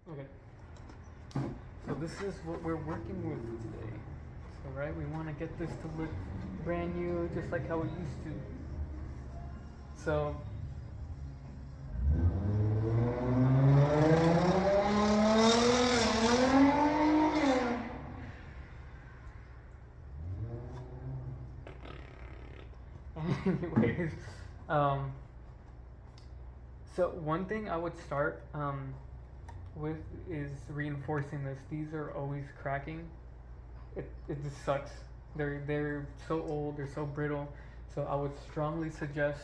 Okay. So this is what we're working with today. So right, we want to get this to look brand new, just like how it used to. So anyways, um, so one thing I would start with is reinforcing this. These are always cracking. It just sucks. They're so old. They're so brittle. So I would strongly suggest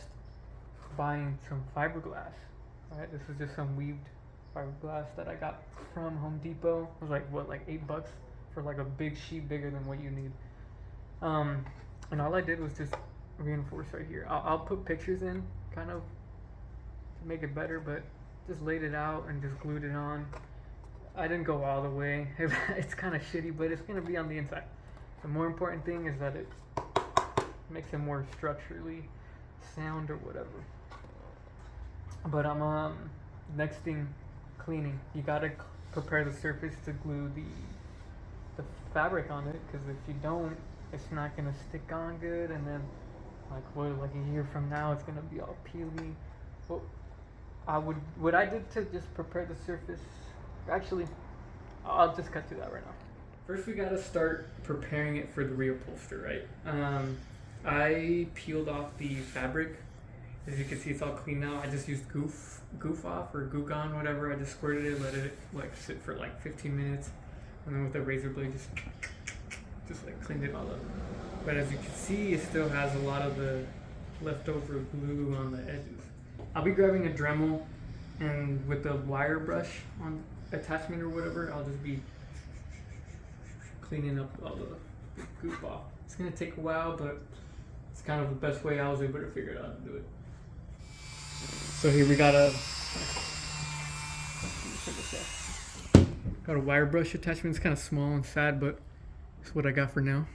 buying some fiberglass. Alright, this is just some weaved fiberglass that I got from Home Depot. It was like what, like $8 for like a big sheet bigger than what you need. And all I did was just reinforce right here. I'll put pictures in kind of to make it better, but just laid it out and just glued it on. I didn't go all the way. It's kind of shitty, but it's gonna be on the inside. The more important thing is that it makes it more structurally sound or whatever. But next thing, cleaning. You gotta prepare the surface to glue the fabric on it, because if you don't, it's not gonna stick on good, and then like a year from now, it's gonna be all peely. Well, what I did to just prepare the surface. Actually, I'll just cut to that right now. First, we gotta start preparing it for the reupholster, right? I peeled off the fabric. As you can see, it's all clean now. I just used goof off or gook on, whatever. I just squirted it, let it like sit for like 15 minutes, and then with a razor blade, just like cleaned it all up. But as you can see, it still has a lot of the leftover glue on the edges. I'll be grabbing a Dremel, and with the wire brush on attachment or whatever, I'll just be cleaning up all the goop off. It's gonna take a while, but it's kind of the best way I was able to figure out how to do it. So here we got a wire brush attachment. It's kind of small and sad, but it's what I got for now.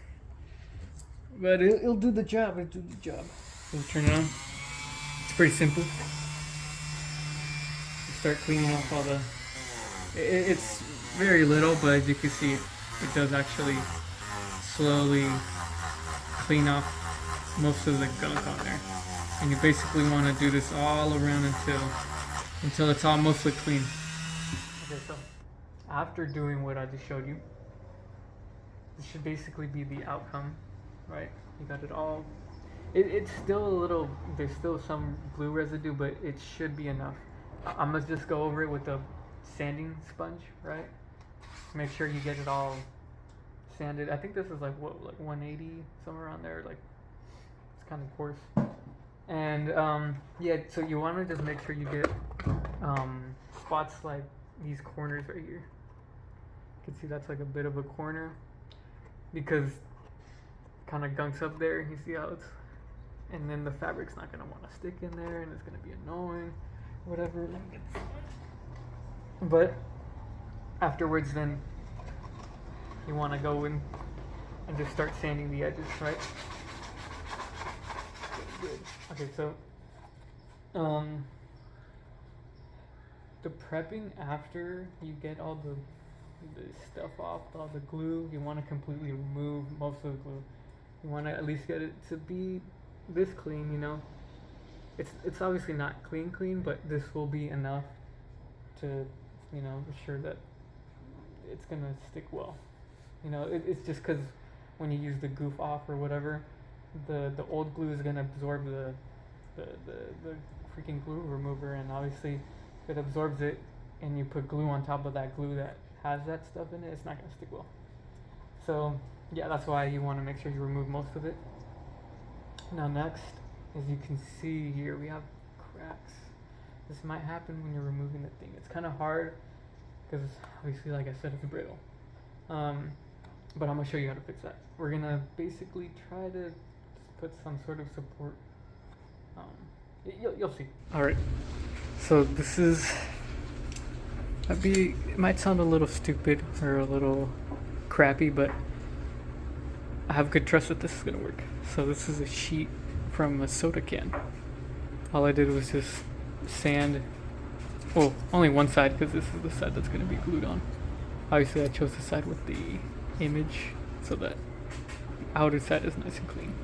But it'll do the job. It'll do the job. So turn it on. It's pretty simple. Start cleaning off all the. It's very little, but as you can see, it does actually slowly clean off most of the gunk on there. And you basically want to do this all around until it's all mostly clean. Okay, so after doing what I just showed you, this should basically be the outcome, right? You got it all. It's still a little. There's still some glue residue, but it should be enough. I'm gonna just go over it with a sanding sponge, right? Make sure you get it all sanded. I think this is like 180, somewhere around there. Like, it's kind of coarse. And yeah, so you want to just make sure you get spots like these corners right here. You can see that's like a bit of a corner because kind of gunks up there. You see how it's, and then the fabric's not gonna want to stick in there, and it's gonna be annoying. Whatever. But afterwards, then you want to go in and just start sanding the edges, right? Good. Okay, so the prepping after you get all the stuff off, all the glue, you want to completely remove most of the glue. You want to at least get it to be this clean, you know. It's obviously not clean, but this will be enough to, you know, assure that it's gonna stick well. You know, it's just because when you use the goof off or whatever, the old glue is gonna absorb the freaking glue remover, and obviously if it absorbs it and you put glue on top of that glue that has that stuff in it, it's not gonna stick well. So yeah, that's why you want to make sure you remove most of it. Now next, as you can see here, we have cracks. This might happen when you're removing the thing. It's kind of hard because obviously, like I said, it's brittle. But I'm gonna show you how to fix that. We're gonna basically try to put some sort of support. You'll see. All right. So this is. It might sound a little stupid or a little crappy, but I have good trust that this is gonna work. So this is a sheet from a soda can. All I did was just sand Well, only one side because this is the side that's going to be glued on. Obviously, I chose the side with the image so that the outer side is nice and clean.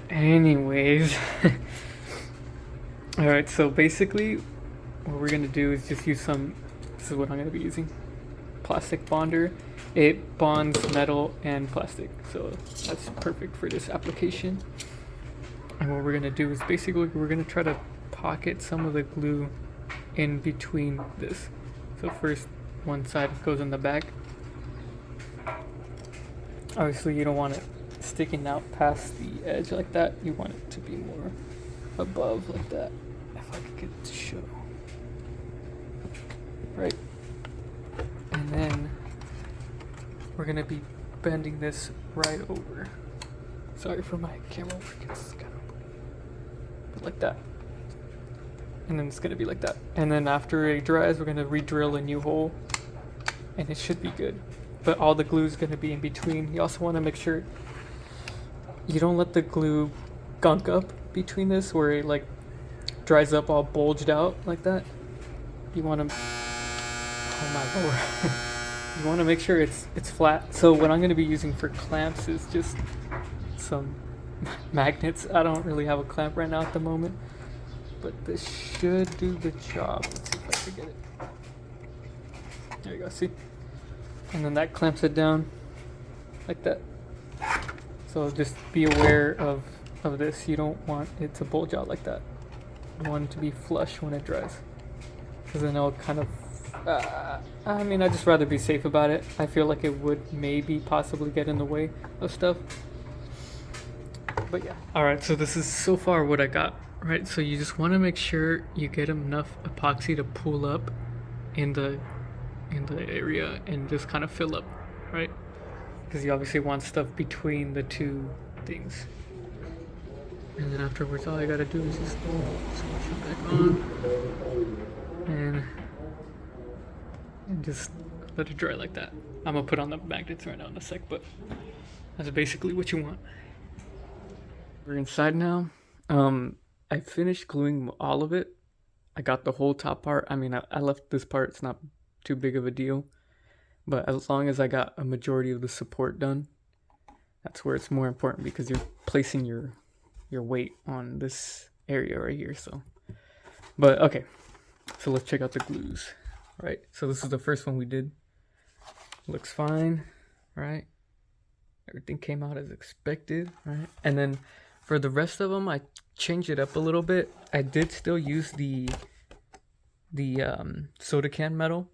Anyways, alright, so basically what we're going to do is just use this is what I'm going to be using, plastic bonder. It bonds metal and plastic, so that's perfect for this application. And what we're going to do is basically we're going to try to pocket some of the glue in between this. So first one side goes in the back. Obviously you don't want it sticking out past the edge like that. You want it to be more above like that. If I could get it to show. Right. And then we're gonna be bending this right over. Sorry for my camera work, it's kind of like that. And then it's gonna be like that. And then after it dries, we're gonna re-drill a new hole and it should be good. But all the glue is gonna be in between. You also wanna make sure you don't let the glue gunk up between this where it like dries up all bulged out like that. You wanna, oh my lord. You wanna make sure it's flat. So what I'm gonna be using for clamps is just some magnets. I don't really have a clamp right now at the moment, but this should do the job. Let's see if I can get it. There you go, see? And then that clamps it down like that. So just be aware of this. You don't want it to bulge out like that. You want it to be flush when it dries, because then it'll kind of I mean, I'd just rather be safe about it. I feel like it would maybe possibly get in the way of stuff, but yeah. Alright, so this is so far what I got, right? So you just want to make sure you get enough epoxy to pull up in the area and just kind of fill up, right? Because you obviously want stuff between the two things. And then afterwards, all I gotta do is just switch it back on and just let it dry like that. I'm gonna put on the magnets right now in a sec, but that's basically what you want. We're inside now. I finished gluing all of it. I got the whole top part. I mean, I left this part. It's not too big of a deal, but as long as I got a majority of the support done, that's where it's more important, because you're placing your weight on this area right here. So, but okay, so let's check out the glues. Right, so this is the first one we did. Looks fine, right? Everything came out as expected, right? And then for the rest of them, I changed it up a little bit. I did still use the soda can metal,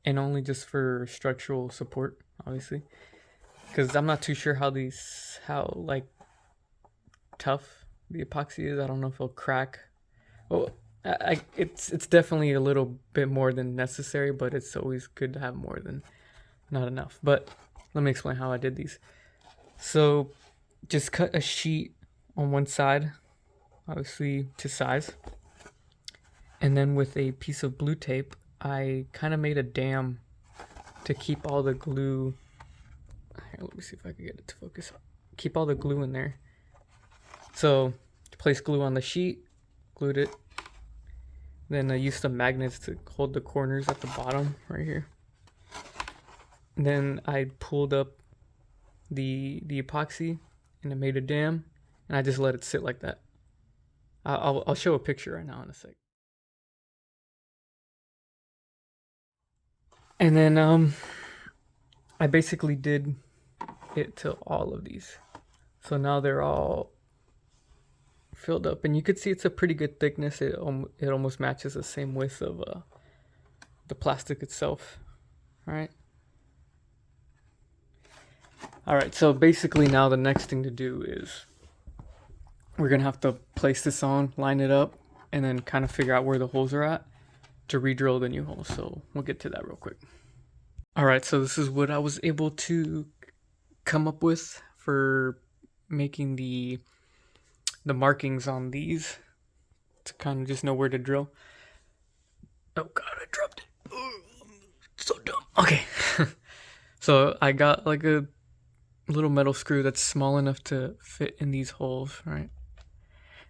and only just for structural support, obviously, because I'm not too sure how like tough the epoxy is. I don't know if it'll crack. Well, it's definitely a little bit more than necessary, but it's always good to have more than not enough. But let me explain how I did these. So just cut a sheet on one side, obviously to size, and then with a piece of blue tape, I kind of made a dam to keep all the glue. Here, let me see if I can get it to focus. Keep all the glue in there. So place glue on the sheet, glued it. Then I used some magnets to hold the corners at the bottom right here. And then I pulled up the epoxy and I made a dam, and I just let it sit like that. I'll show a picture right now in a sec. And then I basically did it to all of these. So now they're all filled up, and you could see it's a pretty good thickness. It almost matches the same width of the plastic itself. All right, so basically now the next thing to do is we're gonna have to place this on, line it up, and then kind of figure out where the holes are at to re-drill the new holes. So we'll get to that real quick. All right, so this is what I was able to come up with for making the markings on these to kind of just know where to drill. Oh god, I dropped it. So dumb. Okay. So I got like a little metal screw that's small enough to fit in these holes, right?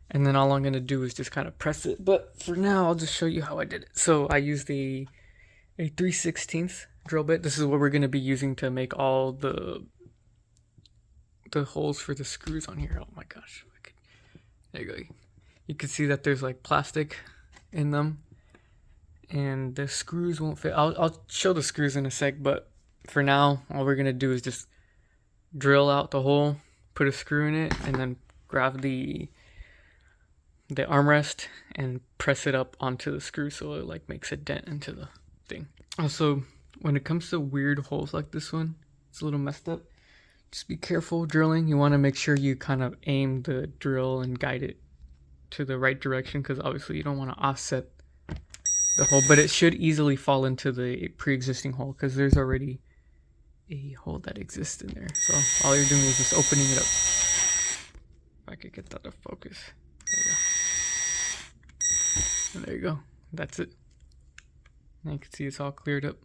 And then all I'm gonna do is just kind of press it. But for now, I'll just show you how I did it. So I used a 3/16 drill bit. This is what we're gonna be using to make all the holes for the screws on here. Oh my gosh. There you go. You can see that there's like plastic in them, and the screws won't fit. I'll show the screws in a sec, but for now, all we're gonna do is just drill out the hole, put a screw in it, and then grab the armrest and press it up onto the screw so it like makes a dent into the thing. Also, when it comes to weird holes like this one, it's a little messed up. Just be careful drilling. You want to make sure you kind of aim the drill and guide it to the right direction, because obviously you don't want to offset the hole, but it should easily fall into the pre-existing hole because there's already a hole that exists in there. So all you're doing is just opening it up. If I could get that to focus. There you go. And there you go. That's it. Now you can see it's all cleared up.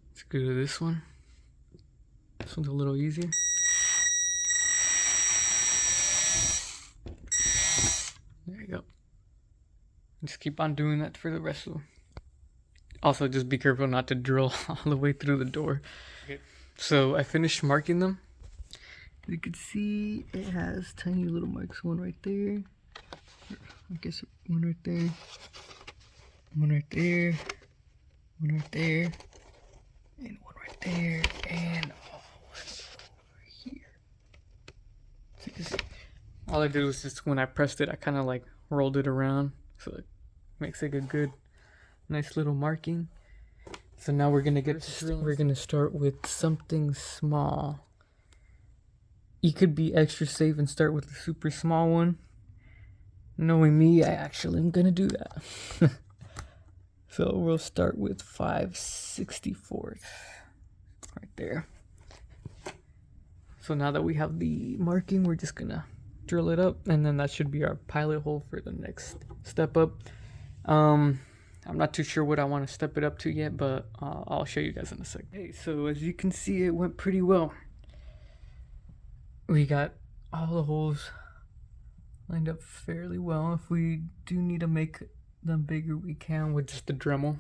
Let's go to this one. This one's a little easier. There you go. Just keep on doing that for the rest of them. Also, just be careful not to drill all the way through the door. Okay. So I finished marking them. You can see it has tiny little marks. One right there. I guess one right there. One right there. One right there. And one right there. And over here. So you can see, all I did was just when I pressed it, I kind of like rolled it around. So it makes like a good, nice little marking. So now we're gonna we're gonna start with something small. You could be extra safe and start with the super small one. Knowing me, I actually am gonna do that. So we'll start with 5/64 right there. So now that we have the marking, we're just gonna drill it up, and then that should be our pilot hole for the next step up. I'm not too sure what I want to step it up to yet, but I'll show you guys in a sec. Hey, so as you can see, it went pretty well. We got all the holes lined up fairly well. If we do need to make them bigger, we can with just the Dremel.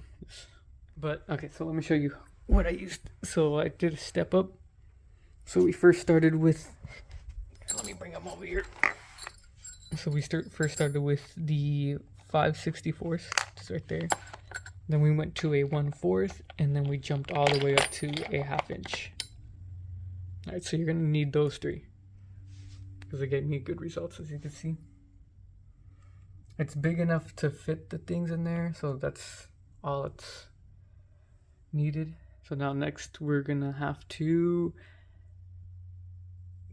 But okay, so let me show you what I used. So I did a step up. So we first started with, let me bring them over here. So we first started with the 5/64, just right there. Then we went to a 1/4, and then we jumped all the way up to a 1/2 inch. All right, so you're gonna need those three because it gave me good results, as you can see. It's big enough to fit the things in there, so that's all it's needed. So now next we're gonna have to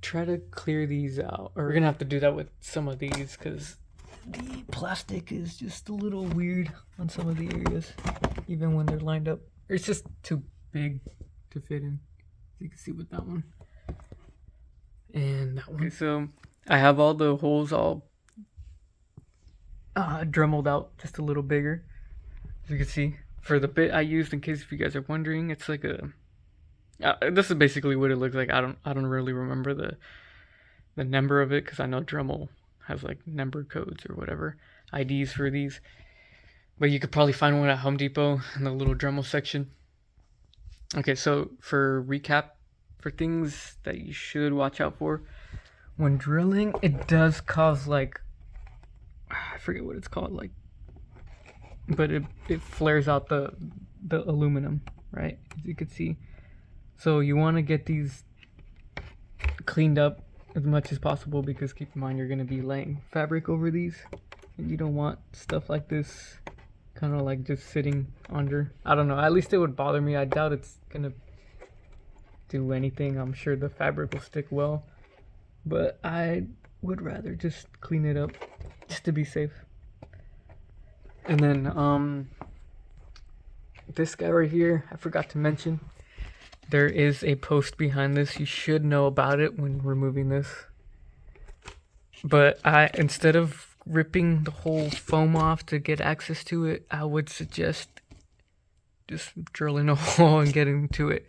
try to clear these out, or we're gonna have to do that with some of these because the plastic is just a little weird on some of the areas, even when they're lined up. It's just too big to fit in, as you can see with that one and that one. Okay, so I have all the holes all dremeled out just a little bigger, as you can see. For the bit I used, in case if you guys are wondering, it's like a this is basically what it looks like. I don't really remember the number of it because I know Dremel has like number codes or whatever IDs for these, but you could probably find one at Home Depot in the little Dremel section. Okay, so for recap, for things that you should watch out for when drilling, it does cause like, I forget what it's called, like, but it flares out the aluminum, right, as you can see. So you want to get these cleaned up as much as possible, because keep in mind you're going to be laying fabric over these, and you don't want stuff like this kind of like just sitting under. I don't know, at least it would bother me. I doubt it's going to do anything. I'm sure the fabric will stick well, but I would rather just clean it up just to be safe. And then this guy right here, I forgot to mention, there is a post behind this. You should know about it when removing this. But instead of ripping the whole foam off to get access to it, I would suggest just drilling a hole and getting to it.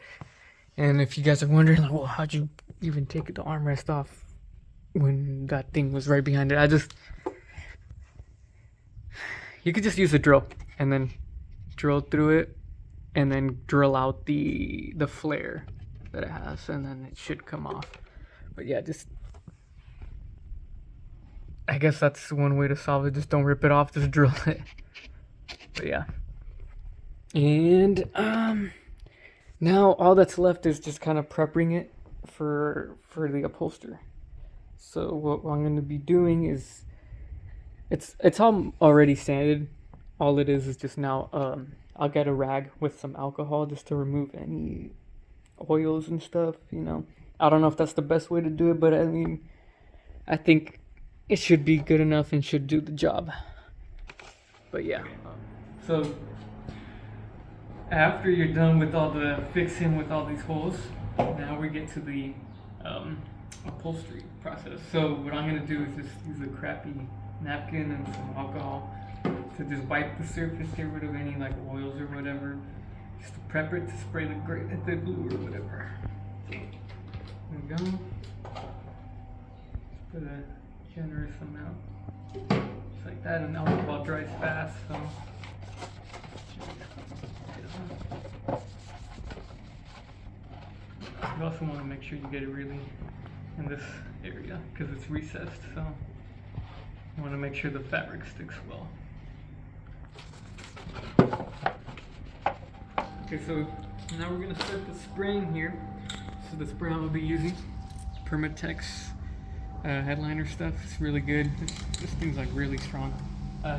And if you guys are wondering, like, well, how'd you even take the armrest off when that thing was right behind it. You could just use a drill and then drill through it and then drill out the flare that it has, and then it should come off. But yeah, I guess that's one way to solve it. Just don't rip it off, just drill it. But yeah. And now all that's left is just kind of prepping it for the upholster. So what I'm going to be doing is it's all already sanded. All it is just now I'll get a rag with some alcohol just to remove any oils and stuff, you know. I don't know if that's the best way to do it, but I mean, I think it should be good enough and should do the job. But yeah. So after you're done with all the fixing with all these holes, now we get to the upholstery process. So what I'm gonna do is just use a crappy napkin and some alcohol to just wipe the surface, get rid of any like oils or whatever, just to prep it to spray the glue or whatever. There we go. Just put a generous amount, just like that, and alcohol dries fast, so. You also want to make sure you get it really in this area because it's recessed, so you want to make sure the fabric sticks well. Okay, so now we're going to start the spraying here. This is the spray I'm going to be using, Permatex headliner stuff. It's really good. This thing's like really strong.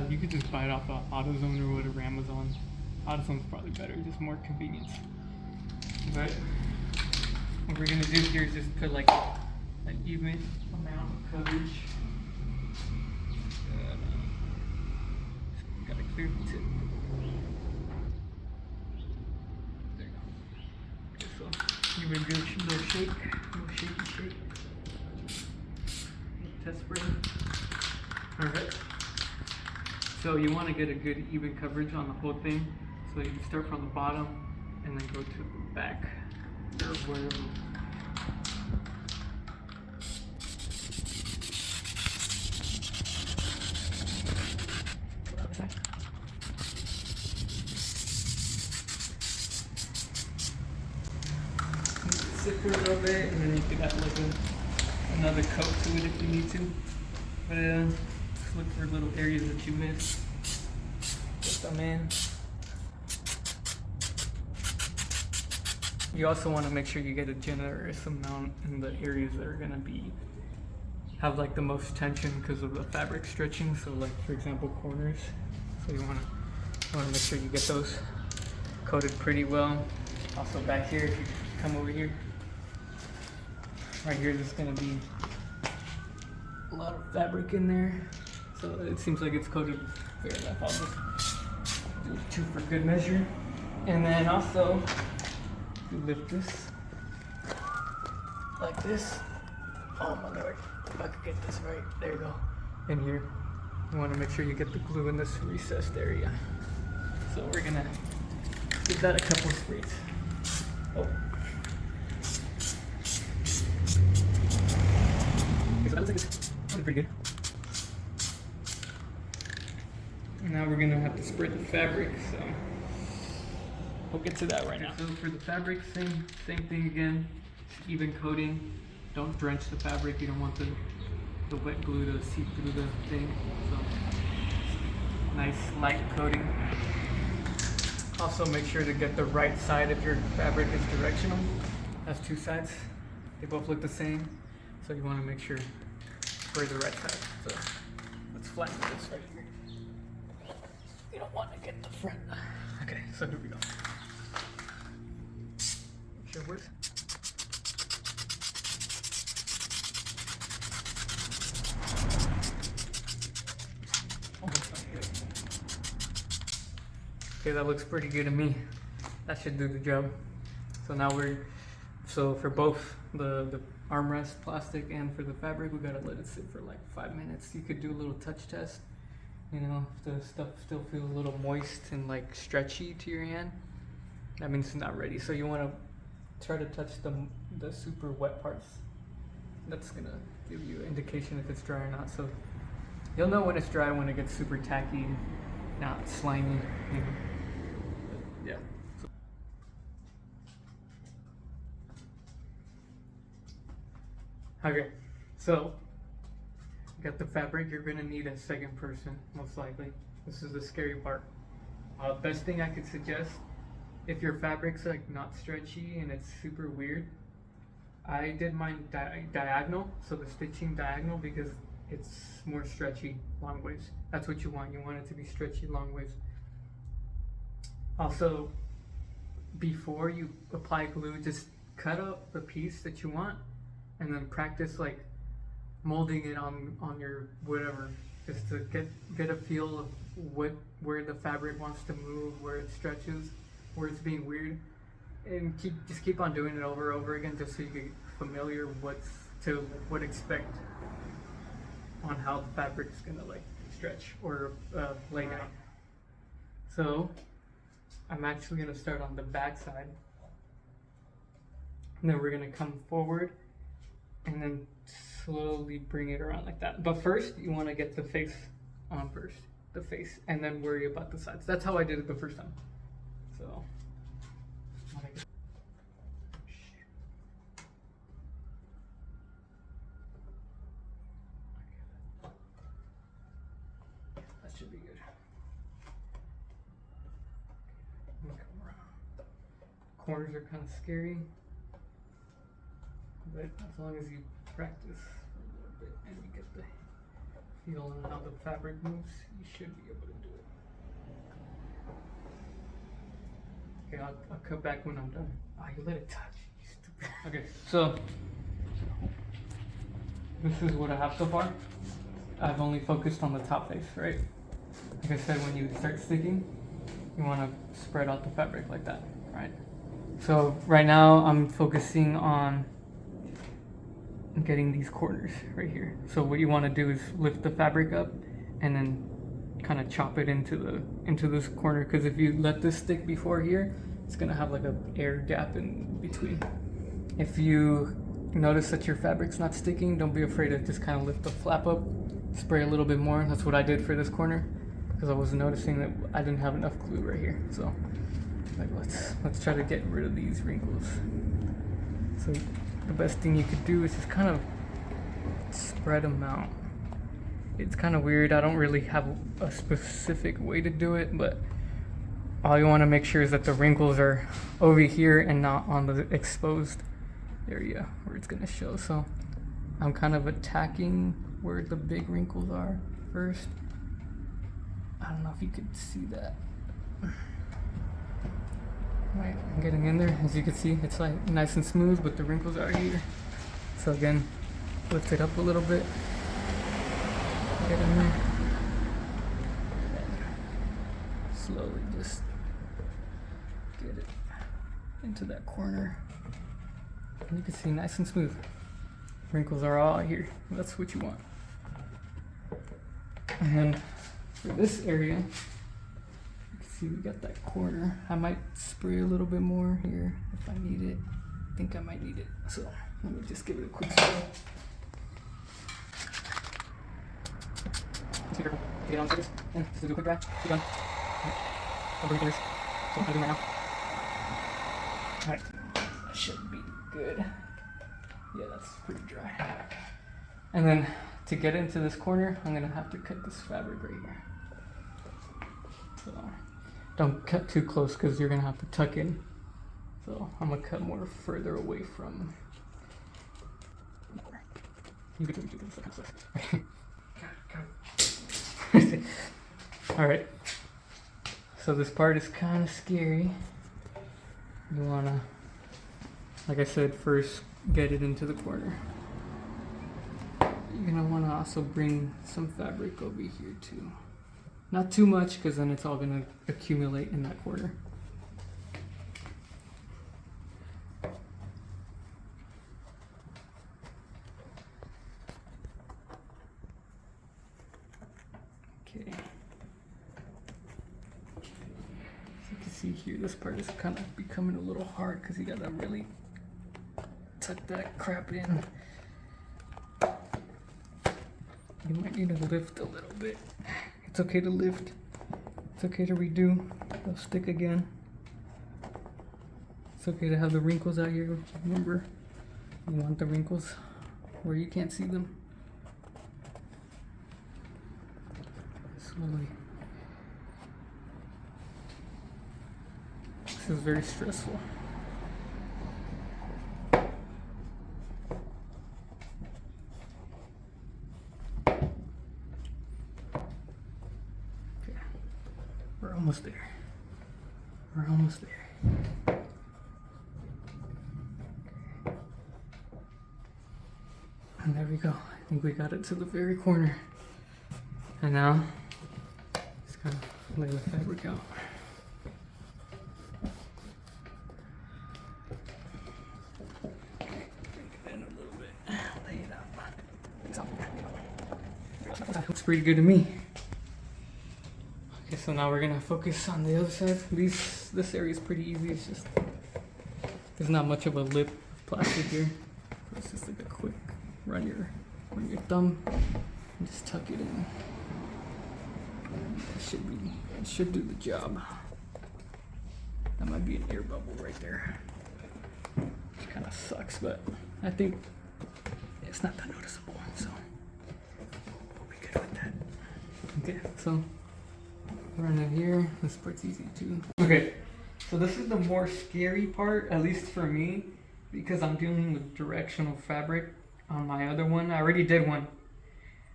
You could just buy it off of AutoZone or whatever, Amazon. AutoZone's probably better, just more convenience. But what we're gonna do here is just put like an even amount of coverage. Gotta clear the tip. There you go. Okay, so give it a good little shake, little shaky shake. Test spray. Alright. So you want to get a good even coverage on the whole thing. So you can start from the bottom and then go to the back or wherever. Sit for a little bit, and then you could add like another coat to it if you need to. But just look for little areas that you miss. Put them in. You also want to make sure you get a generous amount in the areas that are going to have like the most tension because of the fabric stretching. So like for example corners. So you want to make sure you get those coated pretty well. Also back here, if you come over here, right here there's going to be a lot of fabric in there. So it seems like it's coated fair enough. I'll just do 2 for good measure. And then also you lift this like this. Oh my lord, if I could get this right. There you go. In here, you want to make sure you get the glue in this recessed area. So we're gonna give that a couple sprays. Oh. Okay, so that looks like it's pretty good. And now we're gonna have to spread the fabric, so we'll get to that right now. So for the fabric, same thing again. Even coating. Don't drench the fabric. You don't want the wet glue to seep through the thing. So nice light coating. Also make sure to get the right side if your fabric is directional. Has 2 sides. They both look the same. So you want to make sure for the right side. So let's flatten this right here. You don't want to get the front. Okay, so here we go. Make sure it works. Okay, that looks pretty good to me. That should do the job. So now for both the armrest plastic and for the fabric, we gotta let it sit for like 5 minutes. You could do a little touch test. You know, if the stuff still feels a little moist and like stretchy to your hand, that means it's not ready. So you wanna try to touch the super wet parts that's gonna give you an indication if it's dry or not. So you'll know when it's dry when it gets super tacky and not slimy. You know. Yeah. Okay, so you got the fabric. You're gonna need a second person, most likely. This is the scary part. Best thing I could suggest, if your fabric's like not stretchy and it's super weird, I did mine diagonal, so the stitching diagonal, because it's more stretchy long ways. That's what you want. You want it to be stretchy long ways. Also, before you apply glue, just cut up the piece that you want and then practice like molding it on your whatever, just to get a feel of where the fabric wants to move, where it stretches, where it's being weird, and keep on doing it over and over again, just so you get familiar what expect on how the fabric is gonna like stretch or lay down. So I'm actually gonna start on the back side, and then we're gonna come forward and then slowly bring it around like that. But first, you want to get the face on first, the face, and then worry about the sides. That's how I did it the first time. So, that should be good. Come around. Corners are kind of scary, but as long as you practice for a little bit and you get the feel on how the fabric moves, you should be able to do it. Okay, I'll cut back when I'm done. Oh, you let it touch, you stupid. Okay, so this is what I have so far. I've only focused on the top face, right? Like I said, when you start sticking, you want to spread out the fabric like that, right? So right now I'm focusing on getting these corners right here. So what you want to do is lift the fabric up and then kind of chop it into this corner, because if you let this stick before here, it's gonna have like a air gap in between. If you notice that your fabric's not sticking, don't be afraid to just kind of lift the flap up, spray a little bit more. That's what I did for this corner, because I was noticing that I didn't have enough glue right here. So like let's try to get rid of these wrinkles. So the best thing you could do is just kind of spread them out. It's kind of weird. I don't really have a specific way to do it, but all you want to make sure is that the wrinkles are over here and not on the exposed area where it's going to show. So I'm kind of attacking where the big wrinkles are first. I don't know if you could see that. Right, I'm getting in there. As you can see, it's like nice and smooth, but the wrinkles are here. So again, lift it up a little bit. Get in there. Slowly just get it into that corner. And you can see nice and smooth. Wrinkles are all here. That's what you want. And then for this area, you can see we got that corner. I might spray a little bit more here if I need it. I think I might need it. So let me just give it a quick spray. Be careful to get on this. And just do a quick dry. Keep going. Don't breathe fingers. So I'm gonna do right now. Alright. That should be good. Yeah, that's pretty dry. And then to get into this corner, I'm gonna have to cut this fabric right here. So don't cut too close because you're gonna have to tuck in. So I'm gonna cut more further away from. You can do this kind of stuff. All right. So this part is kind of scary. You wanna, like I said, first get it into the corner. You're gonna wanna also bring some fabric over here too. Not too much, because then it's all gonna accumulate in that corner. Okay. As you can see here, this part is kind of becoming a little hard because you gotta really tuck that crap in. You might need to lift a little bit. It's okay to lift. It's okay to redo. They'll stick again. It's okay to have the wrinkles out here. Remember, you want the wrinkles where you can't see them. Slowly. This is very stressful. We're almost there. We're almost there. And there we go. I think we got it to the very corner. And now, just gotta lay the fabric out. Bring it in a little bit. Lay it out. That looks pretty good to me. Okay, so now we're gonna focus on the other side. This area is pretty easy. It's just there's not much of a lip of plastic here. It's just like a quick run your thumb and just tuck it in. It should do the job. That might be an air bubble right there. Which kind of sucks, but I think it's not that noticeable. So we'll be good with that. Okay, so. Run it here. This part's easy too. Okay, so this is the more scary part, at least for me, because I'm dealing with directional fabric on my other one. I already did one.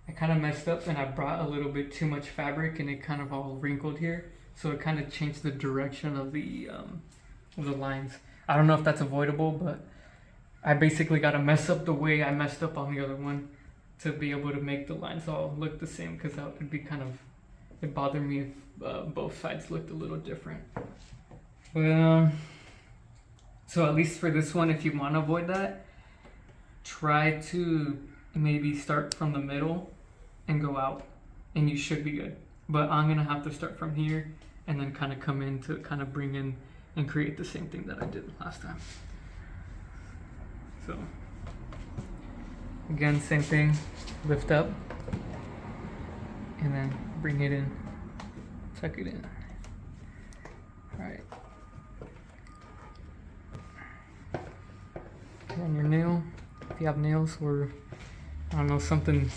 I kind of messed up and I brought a little bit too much fabric and it kind of all wrinkled here. So it kind of changed the direction of the lines. I don't know if that's avoidable, but I basically got to mess up the way I messed up on the other one to be able to make the lines all look the same, because that would be kind of, it bothered me if both sides looked a little different. Well, so at least for this one, if you want to avoid that, try to maybe start from the middle and go out, and you should be good. But I'm gonna have to start from here and then kind of come in to kind of bring in and create the same thing that I did last time. So again, same thing, lift up and then bring it in, tuck it in. All right. Run your nail, if you have nails, or I don't know, something,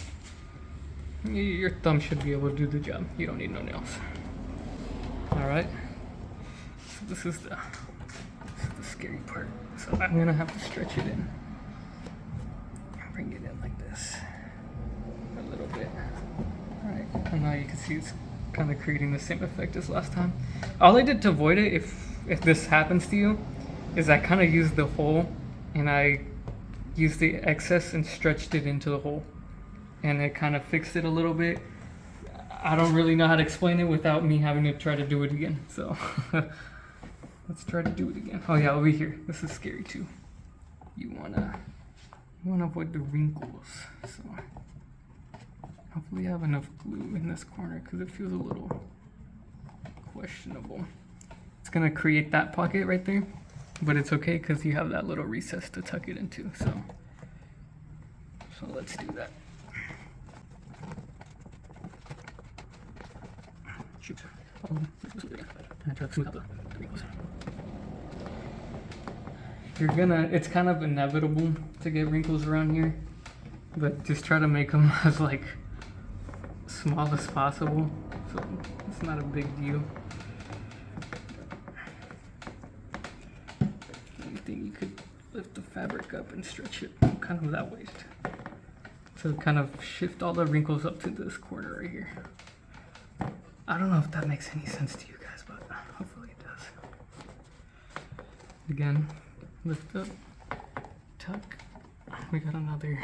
your thumb should be able to do the job. You don't need no nails. All right. So this is the scary part. So I'm gonna have to stretch it in. Bring it in like this, a little bit. All right, and now you can see it's kind of creating the same effect as last time. All I did to avoid it, if this happens to you, is I kind of used the hole and I used the excess and stretched it into the hole, and it kind of fixed it a little bit. I don't really know how to explain it without me having to try to do it again. So let's try to do it again. Oh yeah, over here. This is scary too. You wanna avoid the wrinkles. So hopefully I have enough glue in this corner because it feels a little questionable. It's gonna create that pocket right there, but it's okay because you have that little recess to tuck it into. So let's do that. Shoot. It's kind of inevitable to get wrinkles around here, but just try to make them as like small as possible, so it's not a big deal. Anything, you could lift the fabric up and stretch it kind of that way to kind of shift all the wrinkles up to this corner right here. I don't know if that makes any sense to you guys, but hopefully it does. Again, lift up, tuck. We got another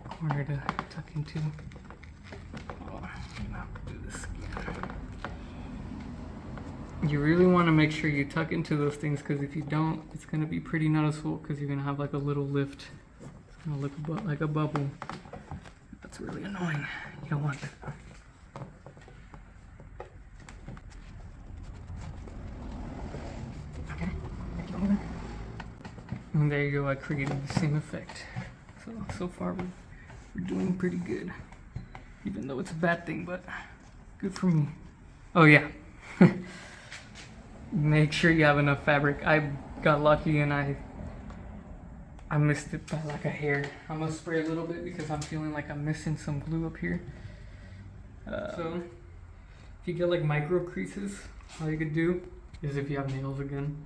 corner to tuck into. Oh, I'm gonna have to do this again. You really want to make sure you tuck into those things, because if you don't, it's gonna be pretty noticeable, because you're gonna have like a little lift. It's gonna look like a bubble. That's really annoying. You don't want that. And there you go, I created the same effect. So far we're doing pretty good. even though it's a bad thing, but good for me. Oh yeah. Make sure you have enough fabric. I got lucky and I missed it by like a hair. I'm gonna spray a little bit because I'm feeling like I'm missing some glue up here. So if you get like micro creases, all you could do is, if you have nails again,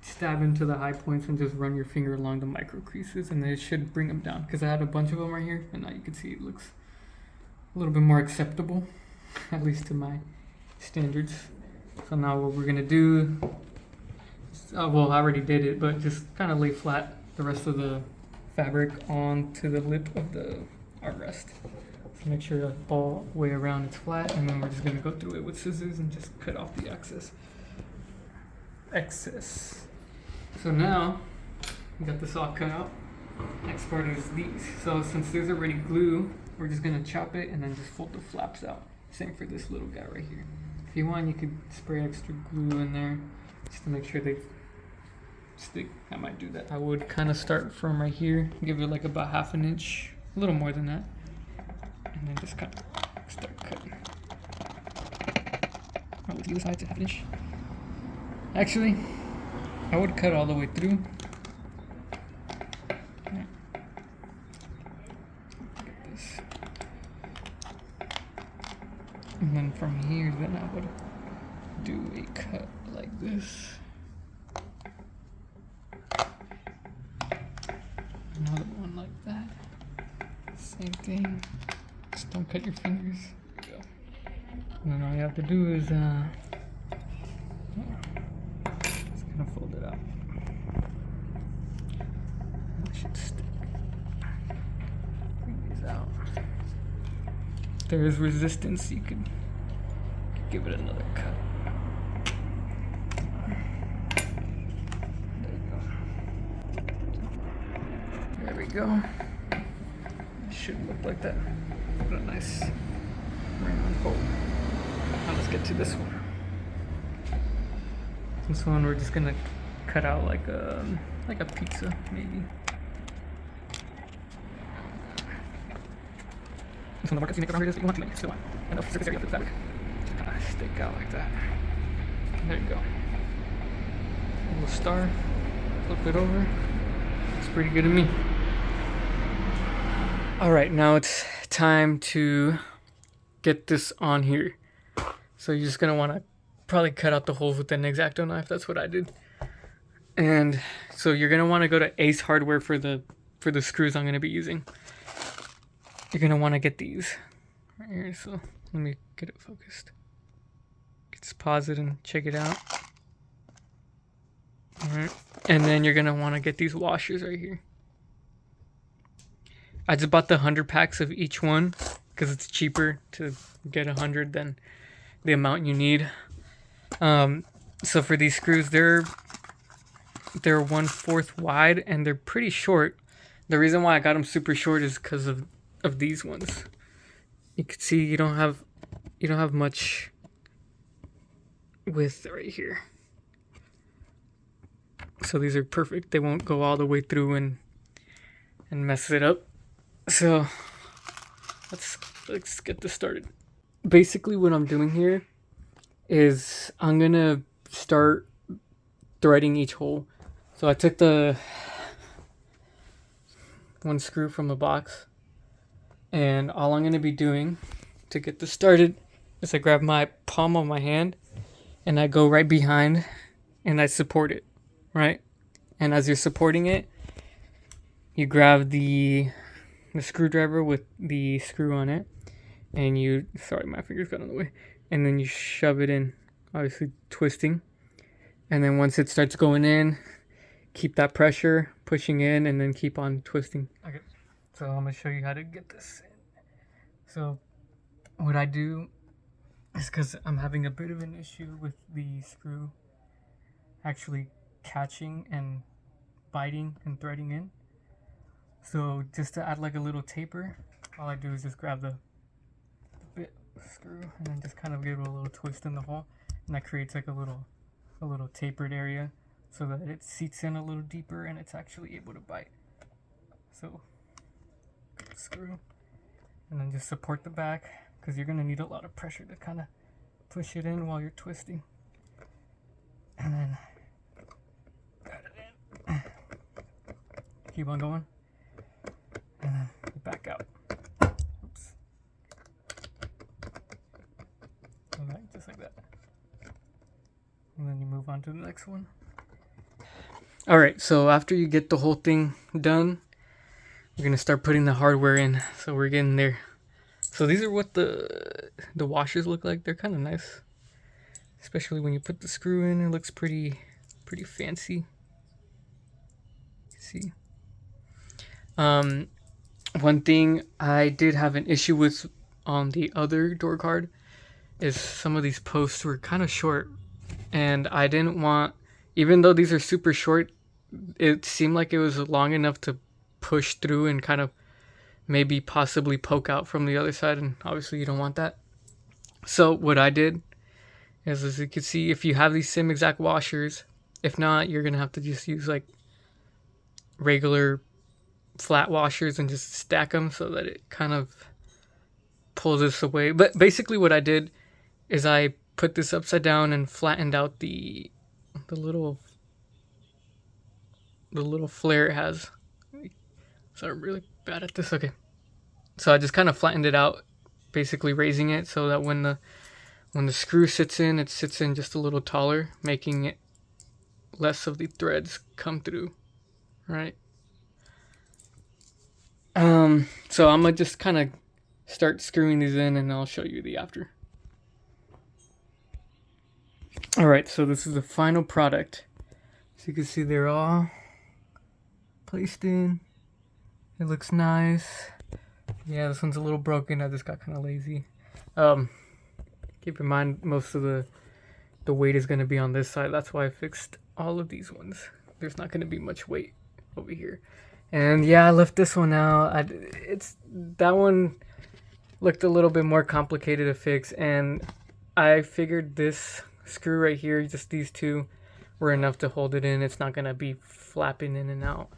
stab into the high points and just run your finger along the micro creases, and then it should bring them down. Because I had a bunch of them right here, and now you can see it looks a little bit more acceptable, at least to my standards. So now what we're gonna do, well, I already did it, but just kind of lay flat the rest of the fabric onto the lip of the armrest. So make sure all the way around it's flat, and then we're just gonna go through it with scissors and just cut off the excess. So now we got this all cut out. Next part is these. So since there's already glue, we're just gonna chop it and then just fold the flaps out. Same for this little guy right here. If you want, you could spray extra glue in there just to make sure they stick. I might do that. I would kind of start from right here, give it like about 1/2 inch, a little more than that, and then just kind of start cutting. I'll do the sides at 1/2 inch. Actually, I would cut all the way through. Get this. And then from here, then I would do a cut like this. Another one like that. Same thing. Just don't cut your fingers. There you go. And then all you have to do is just gonna fold it out. That should stick. Bring these out. If there is resistance, you could give it another cut. There we go. It should look like that. What a nice round hole. Now let's get to this one. This one we're just gonna cut out like a pizza, maybe. This one, the more cuts you make around here, you want to make still want enough surface area for the fabric. Just kind of stick out like that. There you go. A little star. Flip it over. Looks pretty good to me. All right, now it's time to get this on here. So you're just gonna want to probably cut out the holes with an X-Acto knife. That's what I did. And so you're gonna want to go to Ace Hardware for the screws I'm gonna be using. You're gonna want to get these right here. So let me get it focused. Just pause it and check it out. All right, and then you're gonna want to get these washers right here. I just bought the 100 packs of each one because it's cheaper to get 100 than the amount you need. So for these screws, they're 1/4 wide and they're pretty short. The reason why I got them super short is because of these ones. You can see you don't have much width right here. So these are perfect. They won't go all the way through and mess it up. So let's get this started. Basically what I'm doing here is I'm gonna start threading each hole. So I took the one screw from the box, and all I'm gonna be doing to get this started is I grab my palm of my hand and I go right behind and I support it, right? And as you're supporting it, you grab the screwdriver with the screw on it, and sorry, my fingers got in the way, and then you shove it in, obviously twisting, and then once it starts going in, keep that pressure pushing in and then keep on twisting. Okay, so I'm gonna show you how to get this in. So what I do is, because I'm having a bit of an issue with the screw actually catching and biting and threading in, so just to add like a little taper, all I do is just grab the bit screw and then just kind of give it a little twist in the hole, and that creates like a little tapered area so that it seats in a little deeper and it's actually able to bite. So screw, And then just support the back, because you're going to need a lot of pressure to kind of push it in while you're twisting. And then got it in. Keep on going. And then you back out. Oops. Alright, just like that. And then you move on to the next one. Alright, so after you get the whole thing done, we're going to start putting the hardware in. So we're getting there. So these are what the washers look like. They're kind of nice. Especially when you put the screw in, it looks pretty fancy. See? One thing I did have an issue with on the other door card is some of these posts were kind of short. And I didn't want, even though these are super short, it seemed like it was long enough to push through and kind of maybe possibly poke out from the other side, and obviously you don't want that. So what I did is, as you can see, if you have these same exact washers, if not, you're gonna have to just use like regular flat washers and just stack them so that it kind of pulls this away. But basically what I did is I put this upside down and flattened out the little flare it has. So I'm really bad at this. Okay. So I just kind of flattened it out, basically raising it so that when the screw sits in, it sits in just a little taller, making it less of the threads come through, right? So I'm gonna just kind of start screwing these in and I'll show you the after. Alright, so this is the final product. So you can see they're all placed in. It looks nice. Yeah, this one's a little broken. I just got kind of lazy. Keep in mind most of the weight is going to be on this side. That's why I fixed all of these ones. There's not going to be much weight over here. And yeah, I left this one out. That one looked a little bit more complicated to fix, and I figured this screw right here, just these two, were enough to hold it in. It's not going to be flapping in and out.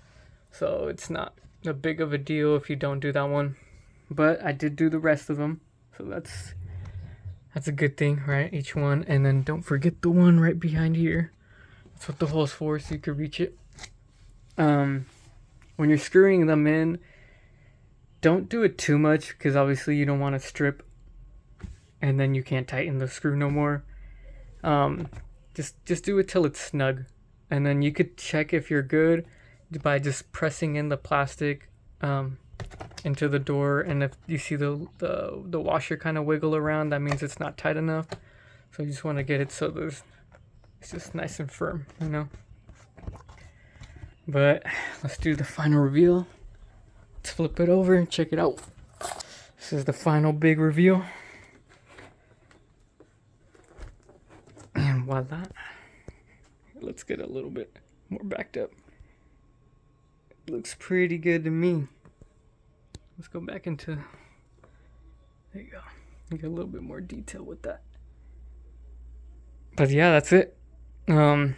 So it's not a big of a deal if you don't do that one. But I did do the rest of them. So that's a good thing, right? Each one. And then don't forget the one right behind here. That's what the hole's for, so you can reach it. When you're screwing them in, don't do it too much, because obviously you don't want to strip and then you can't tighten the screw no more. Just do it till it's snug. And then you could check if you're good by just pressing in the plastic into the door, and if you see the washer kind of wiggle around, that means it's not tight enough. So you just want to get it so it's just nice and firm, you know. But let's do the final reveal. Let's flip it over and check it out. This is the final big reveal. And voila. Let's get a little bit more backed up. Looks pretty good to me. Let's go back into, there you go. Get a little bit more detail with that. But yeah, that's it. I'm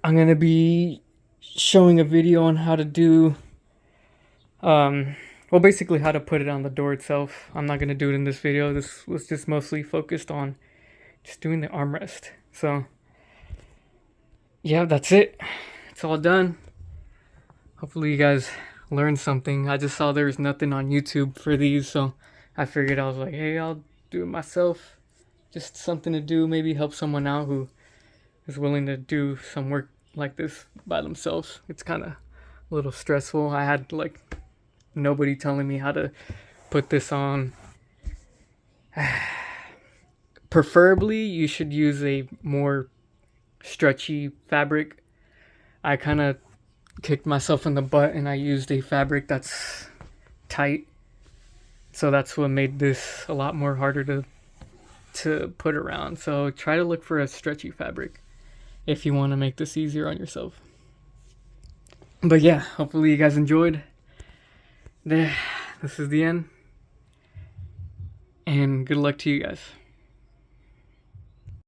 gonna be showing a video on how to do, well, basically how to put it on the door itself. I'm not gonna do it in this video. This was just mostly focused on just doing the armrest. So yeah, that's it. It's all done. Hopefully you guys learned something. I just saw there was nothing on YouTube for these, so I figured, I was like, hey, I'll do it myself. Just something to do, maybe help someone out who is willing to do some work like this by themselves. It's kind of a little stressful. I had like nobody telling me how to put this on. Preferably you should use a more stretchy fabric. I kind of kicked myself in the butt and I used a fabric that's tight, so that's what made this a lot more harder to put around. So try to look for a stretchy fabric if you want to make this easier on yourself. But yeah, hopefully you guys enjoyed. This is the end, and good luck to you guys.